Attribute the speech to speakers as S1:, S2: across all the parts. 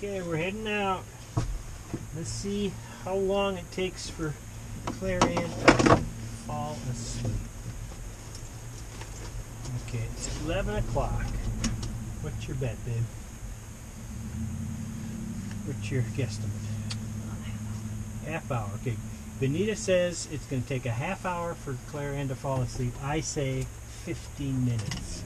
S1: Okay, we're heading out. Let's see how long it takes for Claire Ann to fall asleep. Okay, it's 11 o'clock. What's your bet, babe? What's your guesstimate? Half hour. Okay. Benita says it's going to take a half hour for Claire Ann to fall asleep. I say 15 minutes.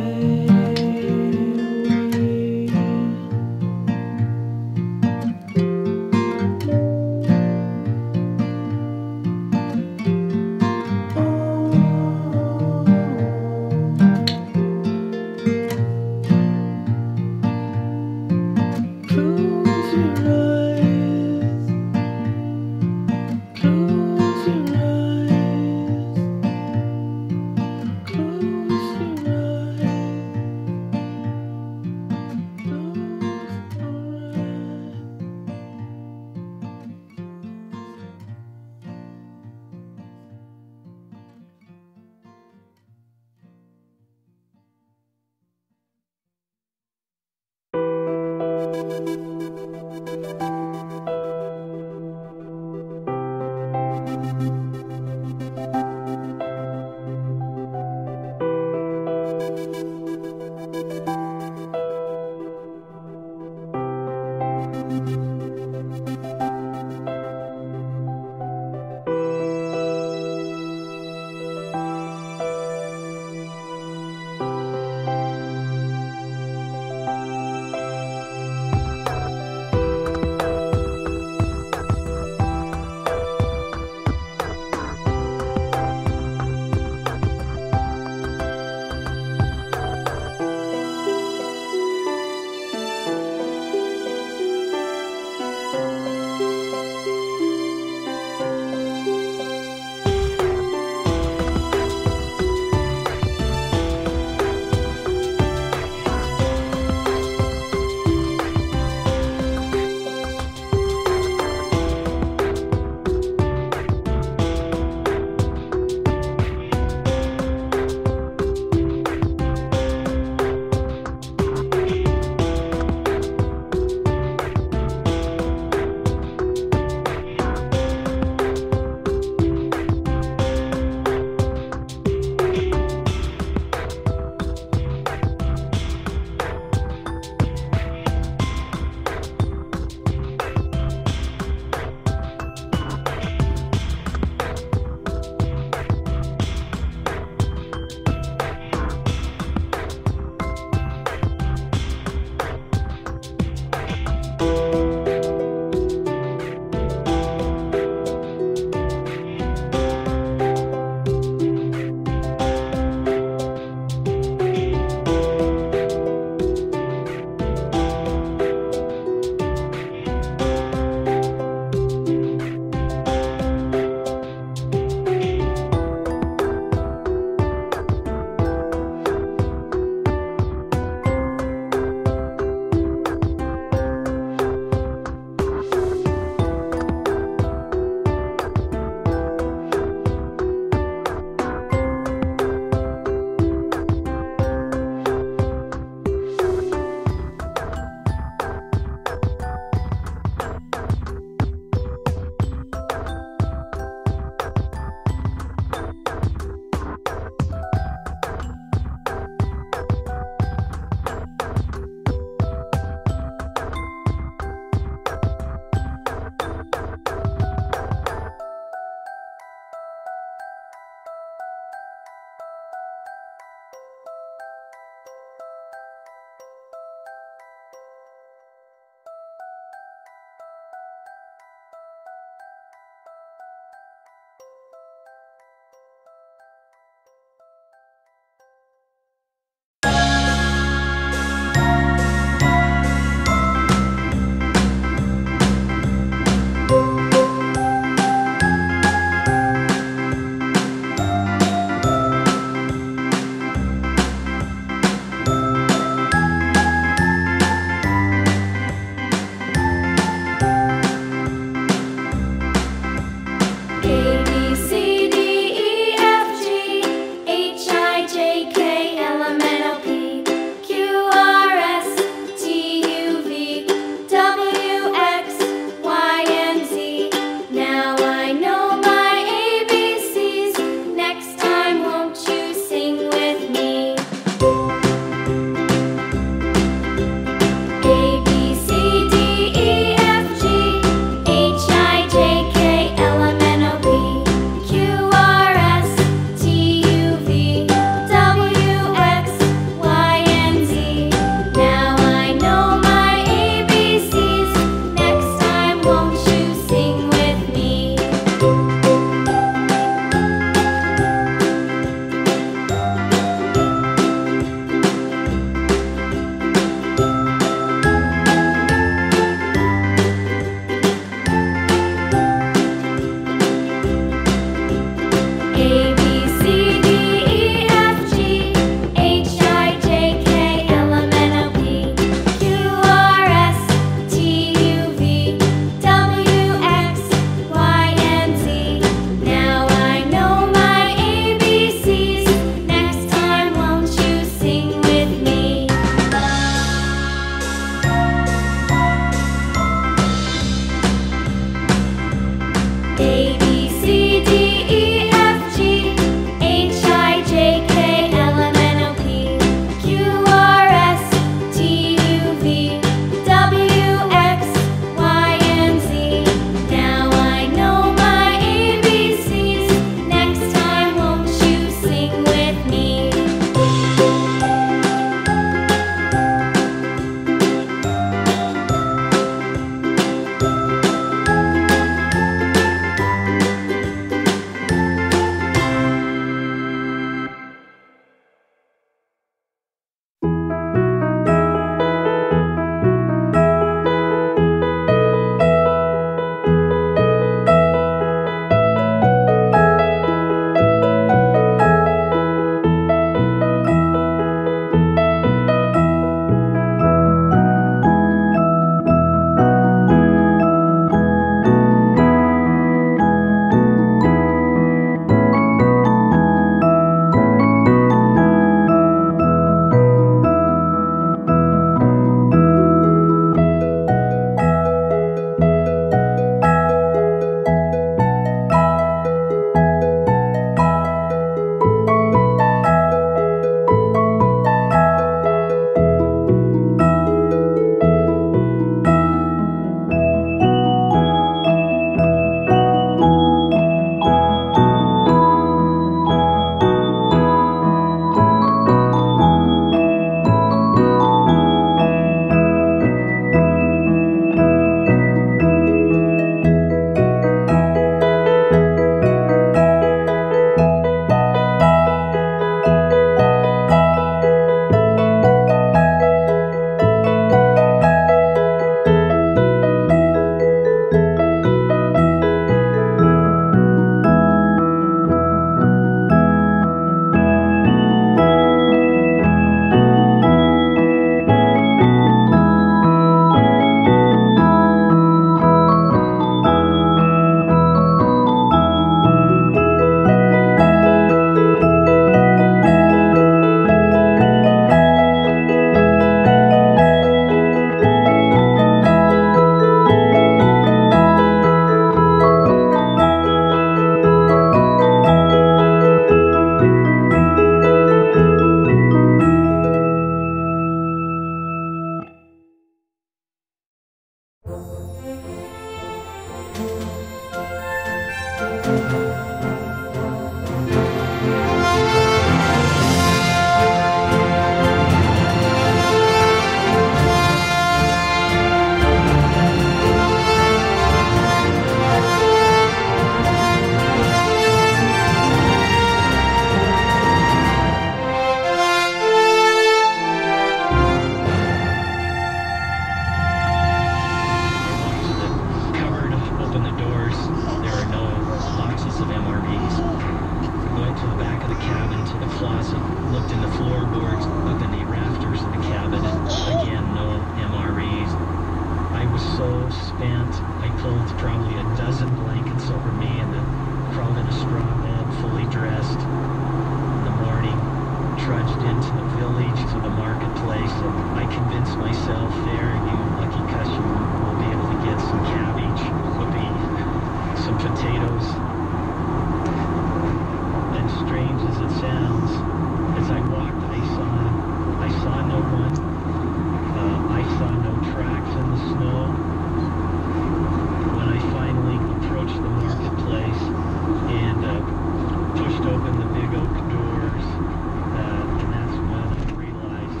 S2: And that's when I realized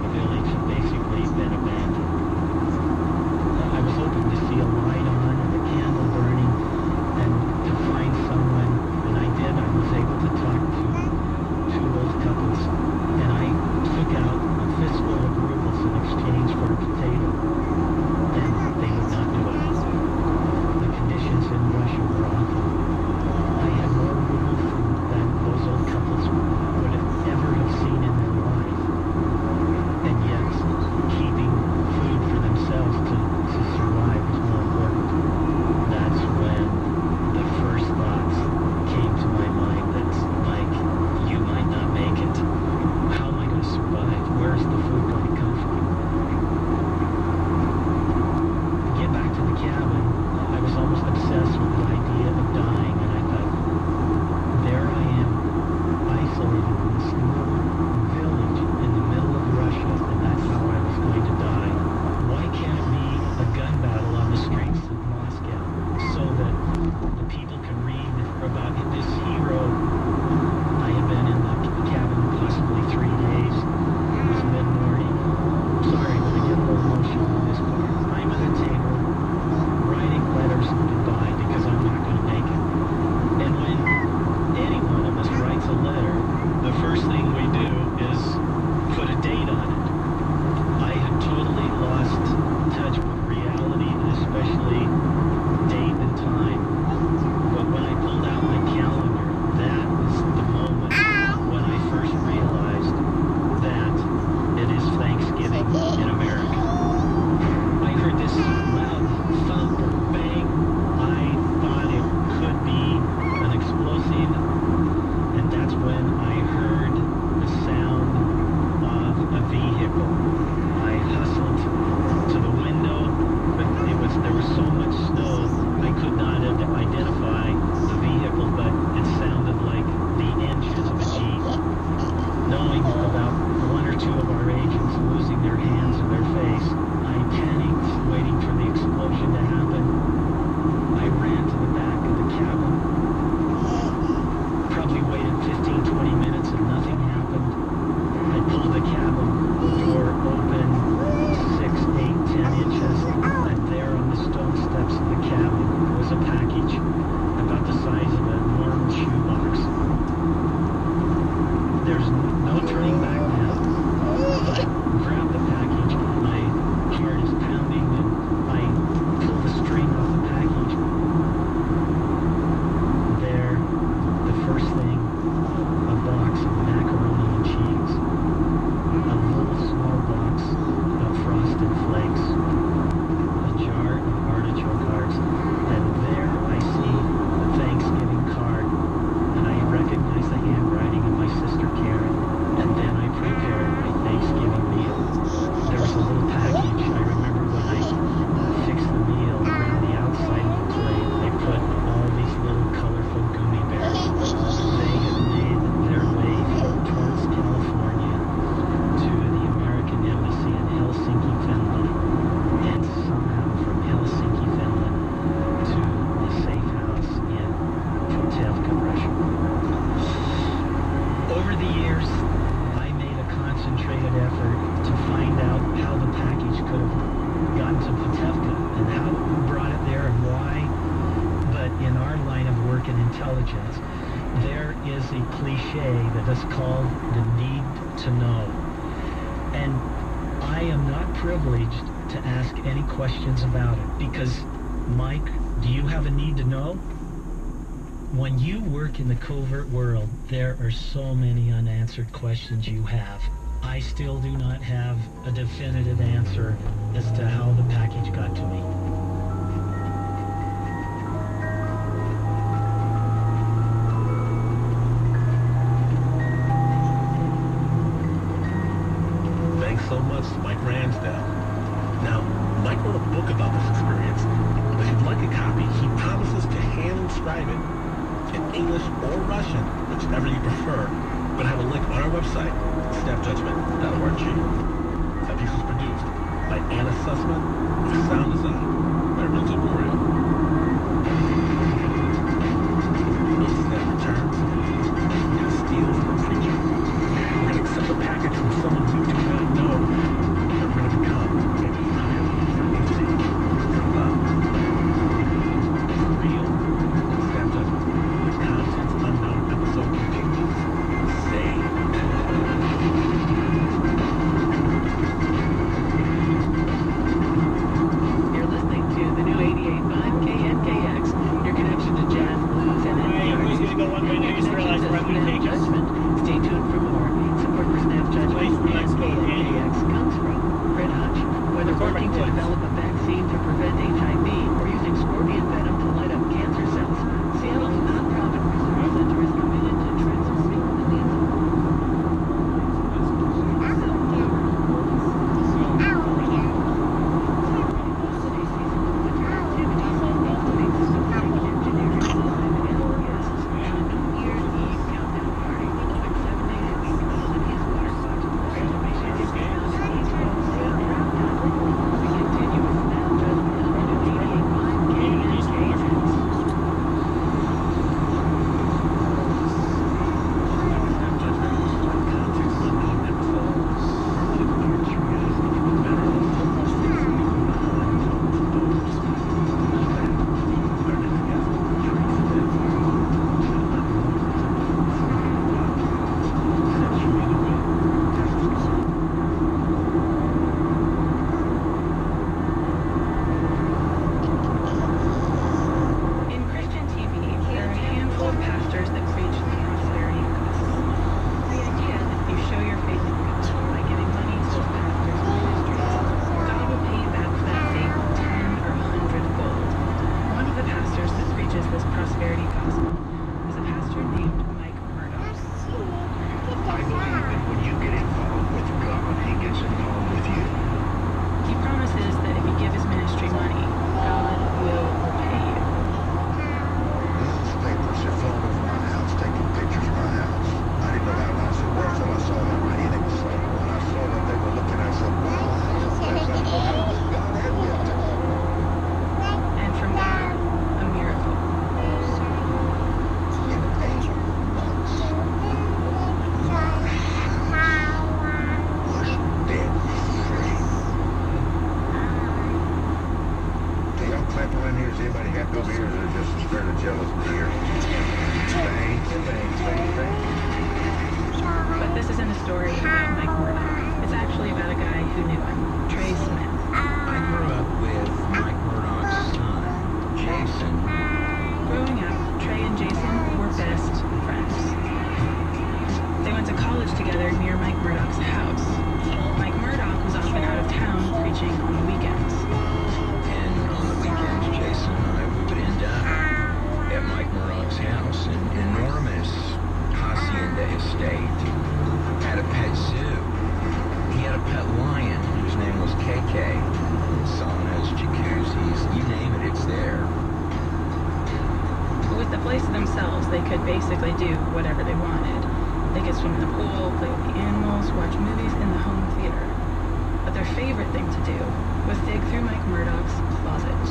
S2: the village had basically been abandoned. fancy cliche that is called the need to know. And I am not privileged to ask any questions about it because, Mike, do you have a need to know? When you work in the covert world, there are so many unanswered questions you have. I still do not have a definitive answer as to how the package got to me.
S3: Thanks so much to Mike Ransdell. Now, Mike wrote a book about this experience. If you'd like a copy, he promises to hand-inscribe it in English or Russian, whichever you prefer. But I have a link on our website, snapjudgment.org. That piece was produced by Anna Sussman with sound design by Renzo Gorio. When Snap returns, we're going to steal from a preacher. We're going to accept a package from someone you do not know. And we're going to become a trial for empty, for love. For real. Snap Judgment. The Contents Unknown episode continues. Stay
S4: You're listening to the new 88.5 KNKX, your connection to jazz, blues, and
S1: Who's going to go one way now? You just realize where I'm going to take us.
S4: Judgment. Stay tuned for more. Support for Snap Judgment
S1: Let's go,
S4: and
S1: Andy.
S4: KNKX comes from Fred Hutch. Whether
S1: McCormick
S4: working to
S1: Woods.
S4: develop a vaccine to prevent HIV or using scorpion venom to light up cancer cells, Seattle's nonprofit research center is committed to transforming millions of In Christian TV, there are a handful of pastors that preach the prosperity gospel. The idea that if you show your faith in God by giving money to the pastor's ministries, God will pay you back for that faith 10 or 100-fold. One of the pastors that preaches this prosperity gospel is a pastor named Mike Murdoch.
S5: I believe that when you get involved with God, He gets involved with you.
S4: He promises that if you give his ministry money, God will repay you.
S5: Newspapers have flown over my house, taking pictures of my house. I didn't know how nice it was till I saw how many was sold. When I saw what they were looking at, I said, wow, that's a place I know how to live. God had me up there.
S4: And from God, a miracle.
S5: In 8 months, was dead free. Do y'all clap around here? Has anybody happy over here? Or is it just scared of jealous here? Thank you, thank you, thank you.
S4: But this isn't a story about Mike Murdoch. It's actually about a guy who knew him, Trey Smith.
S6: I grew up with Mike Murdoch's son, Jason.
S4: Growing up, Trey and Jason were best friends. They went to college together near Mike Murdoch's house. Mike Murdoch was often out of town preaching on the weekends.
S6: And on the weekends, Jason and I would end up at Mike Murdoch's house in enormous hacienda estate. Had a pet zoo. He had a pet lion whose name was KK. Saunas, jacuzzis, you name it, it's there.
S4: With the place to themselves, they could basically do whatever they wanted. They could swim in the pool, play with the animals, watch movies in the home theater. But their favorite thing to do was dig through Mike Murdoch's closet.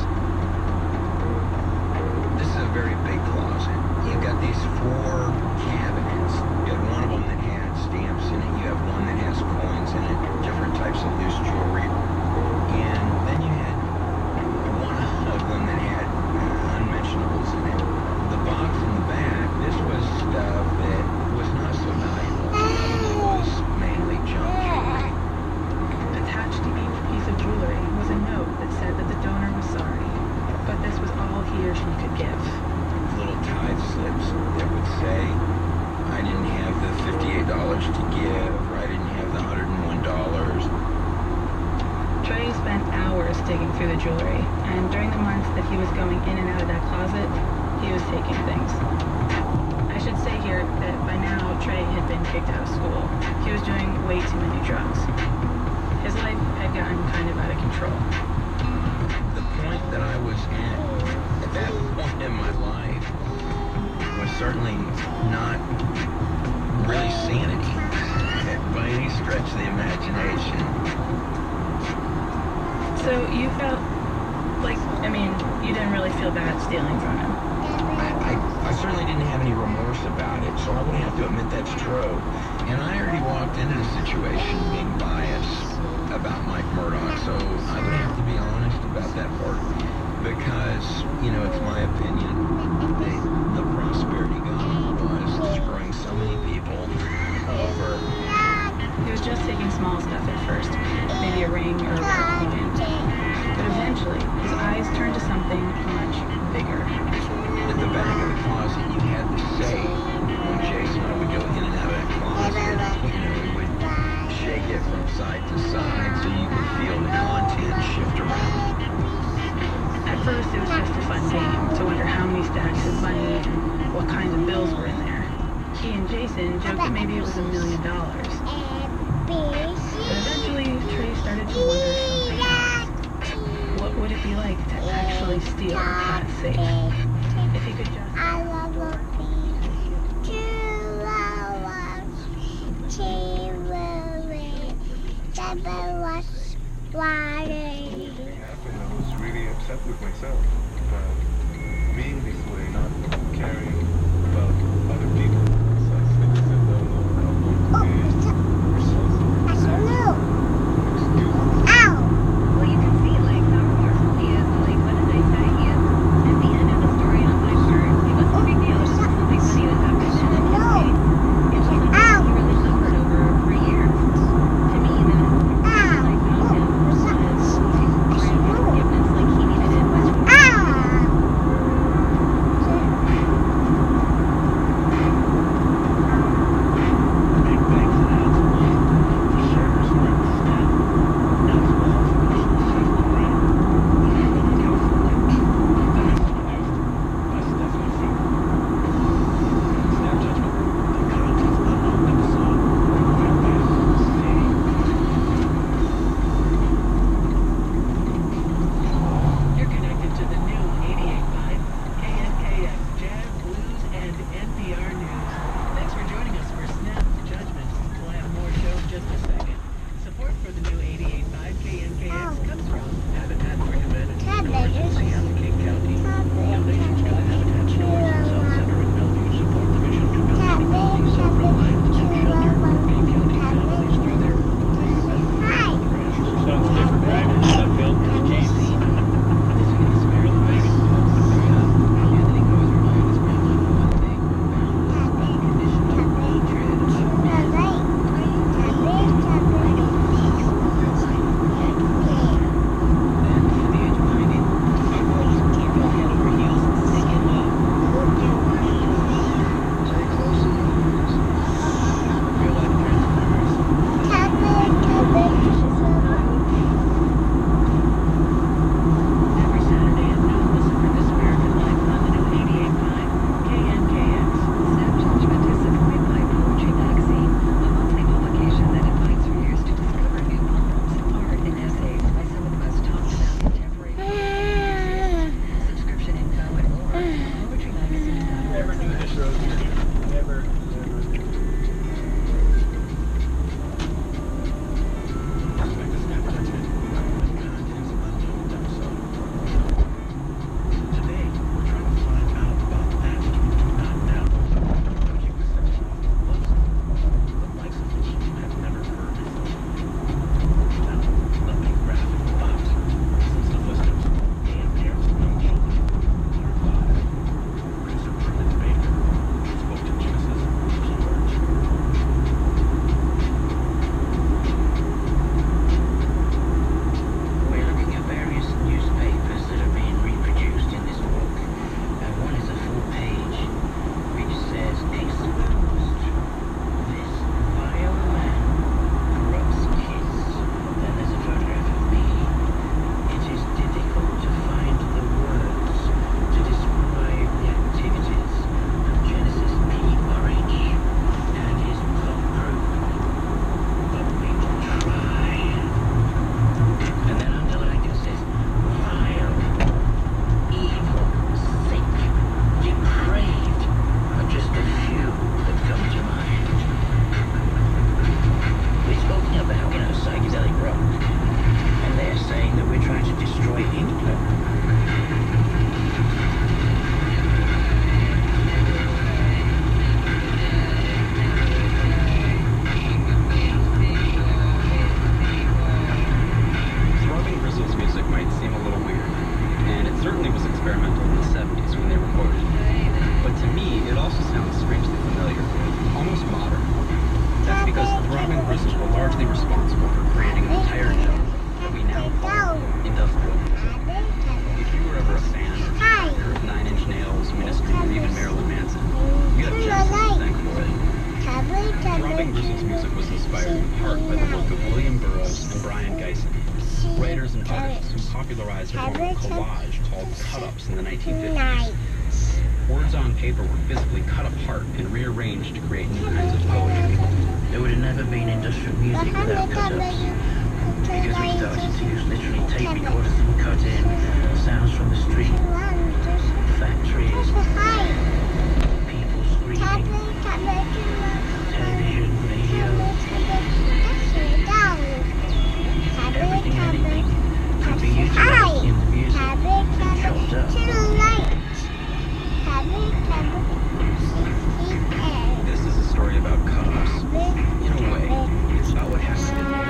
S6: This is a very big closet. You've got these 4 cabinets. You have one of them that had stamps in it. You have one that has coins in it, different types of loose jewelry. And then you had one of them that had unmentionables in it. The box in the back, this was stuff that
S4: through the jewelry, and during the months that he was going in and out of that closet, he was taking things. I should say here that by now Trey had been kicked out of school. He was doing way too many drugs. His life had gotten kind of out of control.
S6: The point that I was at that point in my life was certainly not really sanity by any stretch of the imagination.
S4: So you felt like, I mean, you didn't really feel bad stealing from him.
S6: I certainly didn't have any remorse about it, so I would have to admit that's true. And I already walked into the situation being biased about Mike Murdoch, so I would have to be honest about that part. Because, you know, it's my opinion, the prosperity god was screwing so many people over.
S4: He was just taking small stuff at first, maybe a ring or a rare coin. But eventually, his eyes turned to something much bigger.
S6: At the back of the closet, you had the safe. When Jason and I would go in and out of that closet, you know, we would shake it from side to side so you could feel the contents shift around.
S4: At first, it was just a fun game to wonder how many stacks of money and what kinds of bills were in there. He and Jason joked that maybe it was $1 million. But eventually, Trey started to wonder something else. What would it be like to actually steal that safe? If he could just...
S7: I was really upset with myself about being this way, not caring about other people. So I said, no, I'm going to be responsible.
S8: Well, you can see, like, how remorseful he is. Like, what did they say? He is, at the end of the story on my part, it wasn't a big deal. It was just something funny that happened. And in his case, it was something that he really suffered over for years. To me, that, like, about him was to grant him forgiveness like he needed it.
S9: experimental in the 70s when they recorded. But to me, it also sounds strangely familiar, almost modern. That's because the drum and bristles were largely responsible for creating an entire genre that we now call industrial music. If you were ever a fan or supporter of Nine Inch Nails, Ministry, or even Marilyn Manson, you have just to thank for it. Throbbing Gristl's music was inspired in part by the work of William Burroughs and Brian Gysin, writers and artists who popularized a form of collage called cut-ups in the 1950s. Words on paper were physically cut apart and rearranged to create new kinds of poetry.
S2: There would have never been industrial music without cut-ups, because we started to use literally tape recorders and cut in sounds from the street, factories, people screaming, television, radio, everything and anything could be utilized in the music and chopped up.
S9: This is a story about cut-ups. In a way, it's about what happened in there.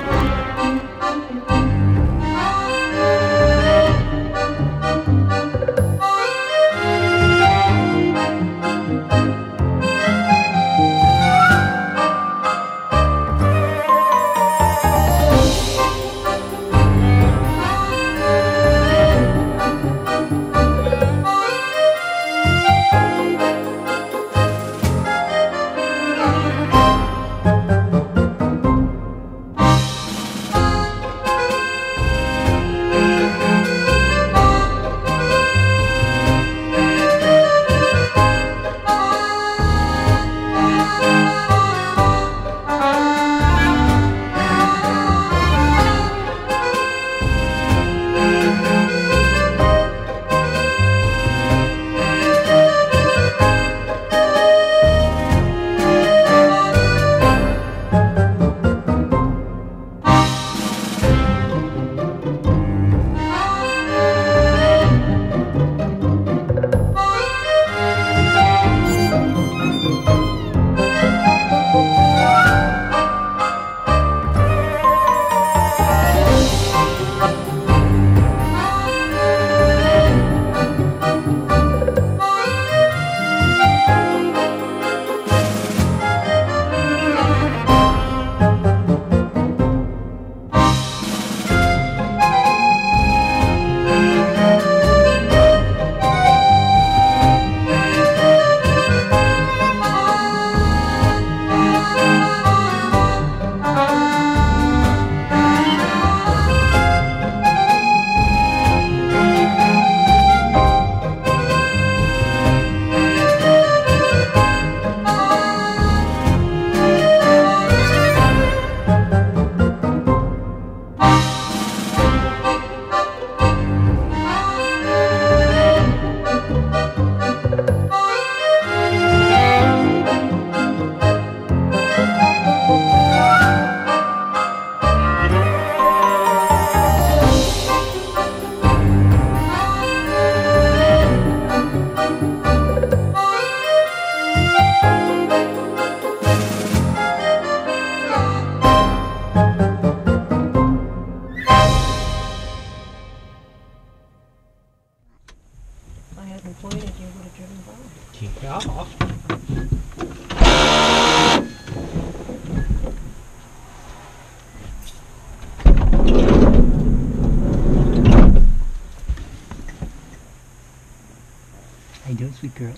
S2: How you doing, sweet girl?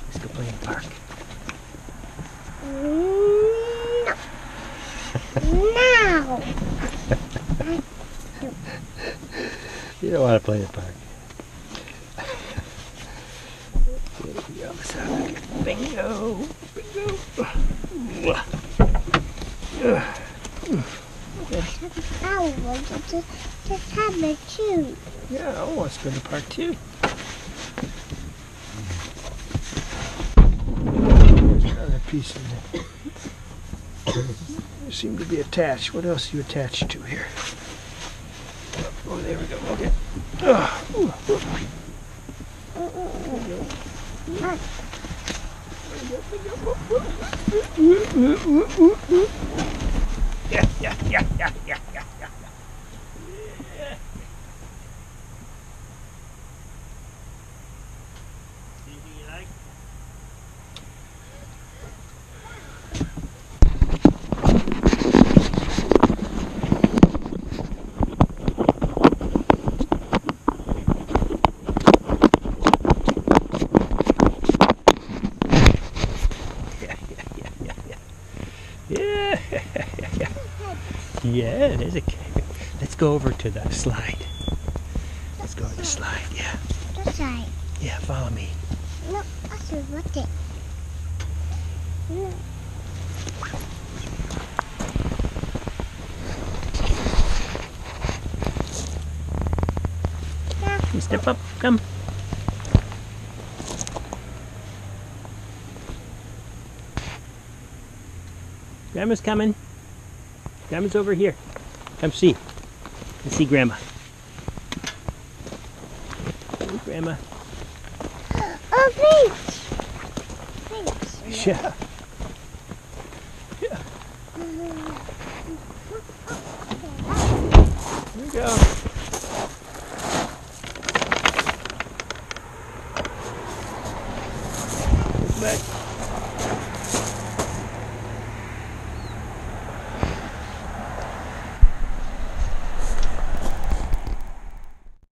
S2: Let's go play in the park.
S10: No.
S1: You don't want to play in the park.
S2: There we go. Let's have a bingo.
S10: I want to just have a too.
S2: Yeah, I want to go to the park too. There's another piece in there. You seem to be attached. What else are you attached to here? Oh, there we go. Okay. Yeah.
S1: Yeah, there's a cave. Let's go over to the slide. Let's go to the slide, yeah.
S10: This side.
S1: Yeah, follow me.
S10: No, I should watch it. No.
S1: You step up, come. Grandma's coming. Grandma's over here. Come see. Let's see Grandma. Hey, Grandma.
S10: Oh, thanks. Thanks.
S1: Yeah. Yeah. Here we go. Back.